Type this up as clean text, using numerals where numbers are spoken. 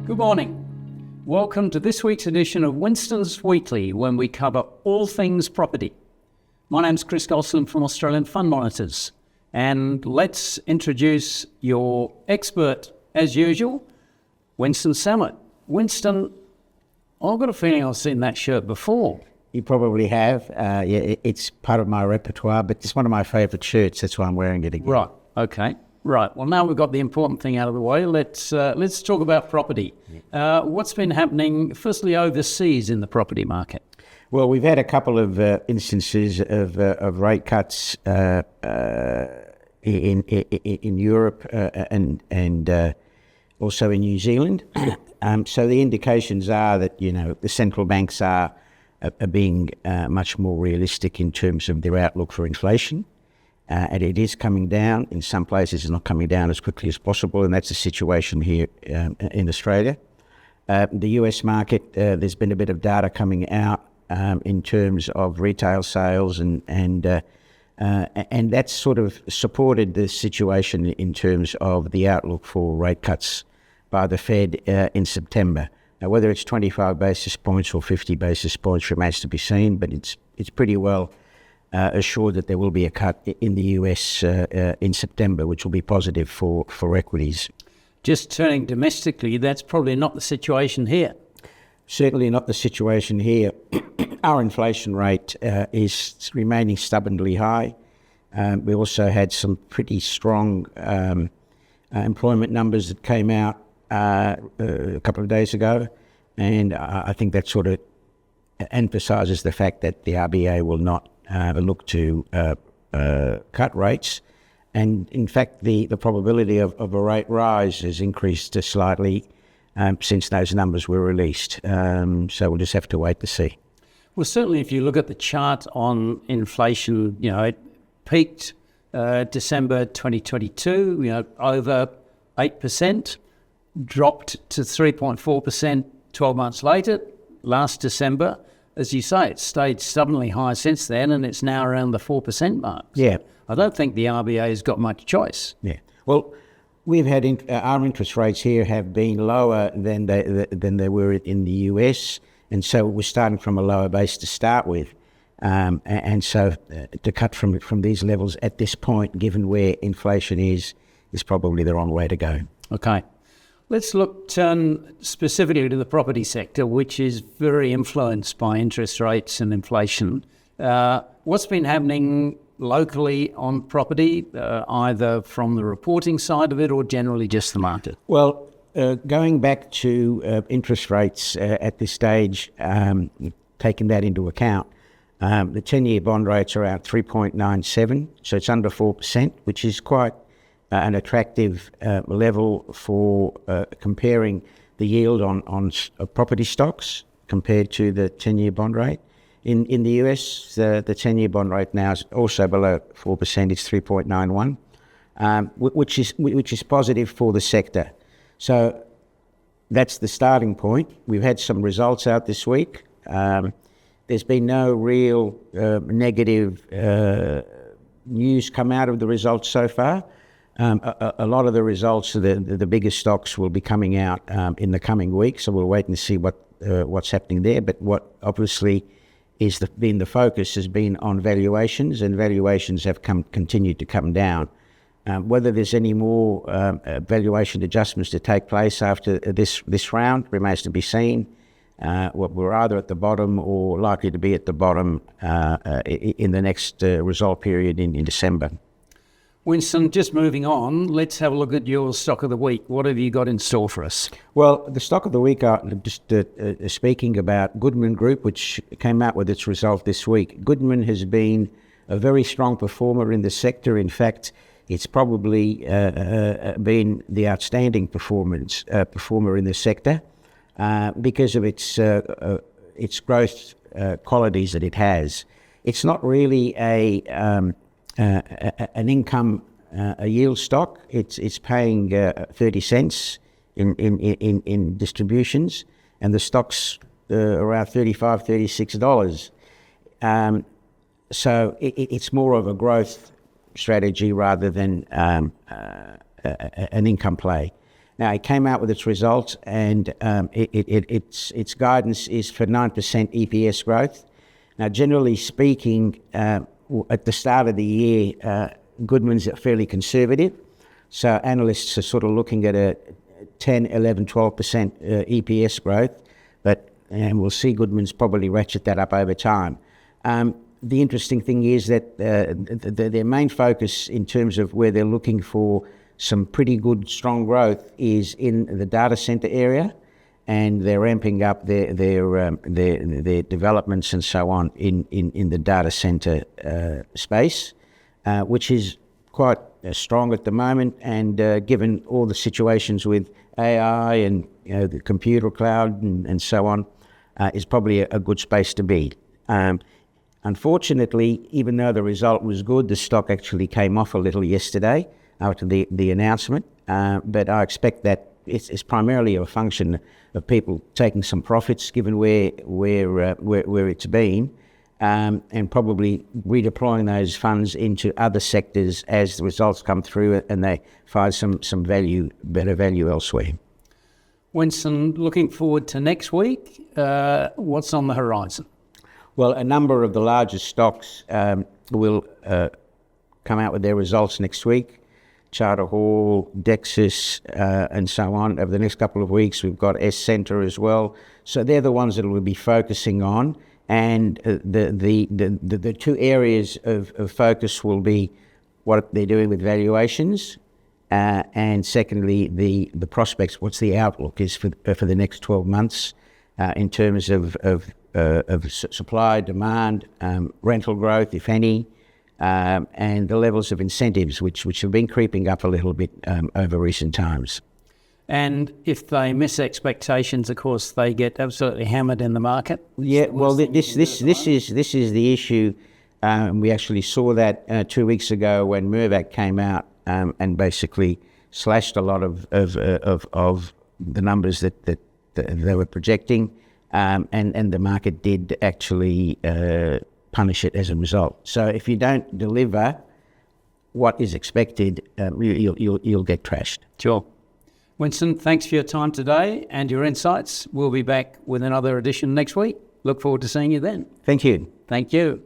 Good morning. Welcome to this week's edition of Winston's Weekly, when we cover all things property. My name's Chris Gosselin from Australian Fund Monitors, and let's introduce your expert, as usual, Winston Sammut. Winston, I've got a feeling I've seen that shirt before. You probably have. It's part of my repertoire, but it's one of my favourite shirts. That's why I'm wearing it again. Right. Okay. Right. Well, now we've got the important thing out of the way. Let's talk about property. What's been happening, firstly, overseas in the property market? Well, we've had a couple of instances of rate cuts in Europe and also in New Zealand. So the indications are that the central banks are being much more realistic in terms of their outlook for inflation. And it is coming down. In some places, it's not coming down as quickly as possible, and that's the situation here in Australia. The US market, there's been a bit of data coming out in terms of retail sales, and that's sort of supported the situation in terms of the outlook for rate cuts by the Fed in September. Now, whether it's 25 basis points or 50 basis points remains to be seen, but it's pretty well assured that there will be a cut in the US in September, which will be positive for equities. Just turning domestically, that's probably not the situation here. Certainly not the situation here. Our inflation rate is remaining stubbornly high. We also had some pretty strong employment numbers that came out a couple of days ago, and I think that sort of emphasises the fact that the RBA will not look to cut rates, and in fact the probability of a rate rise has increased slightly since those numbers were released. So we'll just have to wait to see. Well, certainly if you look at the chart on inflation, it peaked December 2022, over 8%, dropped to 3.4% 12 months later, last December. As you say, it's stayed stubbornly high since then, and it's now around the 4% mark. Yeah. I don't think the RBA has got much choice. Yeah. Well, we've had our interest rates here have been lower than they were in the US, and so we're starting from a lower base to start with. And so to cut from these levels at this point, given where inflation is probably the wrong way to go. Okay. Let's turn specifically to the property sector, which is very influenced by interest rates and inflation. What's been happening locally on property, either from the reporting side of it or generally just the market? Well, going back to interest rates at this stage, taking that into account, the 10-year bond rates are around 3.97, so it's under 4%, which is quite an attractive level for comparing the yield on property stocks compared to the 10-year bond rate. In the US, the 10-year bond rate now is also below 4%. It's 3.91, which is positive for the sector. So that's the starting point. We've had some results out this week. There's been no real negative news come out of the results so far. A lot of the results of the biggest stocks will be coming out in the coming week, so we'll wait and see what's happening there. But what obviously is been the focus has been on valuations, and valuations have continued to come down. Whether there's any more valuation adjustments to take place after this round remains to be seen. We're either at the bottom or likely to be at the bottom in the next result period in December. Winston, just moving on, let's have a look at your stock of the week. What have you got in store for us? Well, the stock of the week, just speaking about Goodman Group, which came out with its result this week. Goodman has been a very strong performer in the sector. In fact, it's probably been the outstanding performer in the sector because of its growth qualities that it has. It's not really an income a yield stock. It's paying 30 cents in distributions, and the stock's around $35, $36. So it's more of a growth strategy rather than an income play. Now, it came out with its results, and its guidance is for 9% EPS growth. Now, generally speaking, at the start of the year, Goodman's are fairly conservative. So analysts are sort of looking at a 10, 11, 12% EPS growth, and we'll see Goodman's probably ratchet that up over time. The interesting thing is that their main focus in terms of where they're looking for some pretty good, strong growth is in the data center area, and they're ramping up their developments and so on in the data center space, which is quite strong at the moment. And given all the situations with AI and the computer cloud and so on, is probably a good space to be. Unfortunately, even though the result was good, the stock actually came off a little yesterday after the announcement. But I expect that it's primarily a function of people taking some profits, given where it's been, and probably redeploying those funds into other sectors as the results come through and they find some better value elsewhere. Winston, looking forward to next week. What's on the horizon? Well, a number of the largest stocks will come out with their results next week. Charter Hall, Dexus, and so on. Over the next couple of weeks, we've got Scentre as well. So they're the ones that we'll be focusing on. And the two areas of focus will be what they're doing with valuations, and secondly, the prospects, what's the outlook is for the next 12 months in terms of supply, demand, rental growth, if any, and the levels of incentives, which have been creeping up a little bit over recent times. And if they miss expectations, of course, they get absolutely hammered in the market. Yeah, well, this is the issue. We actually saw that 2 weeks ago when Mirvac came out and basically slashed a lot of the numbers that they were projecting, and the market did actually punish it as a result. So if you don't deliver what is expected, you'll get trashed. Sure. Winston, thanks for your time today and your insights. We'll be back with another edition next week. Look forward to seeing you then. Thank you. Thank you.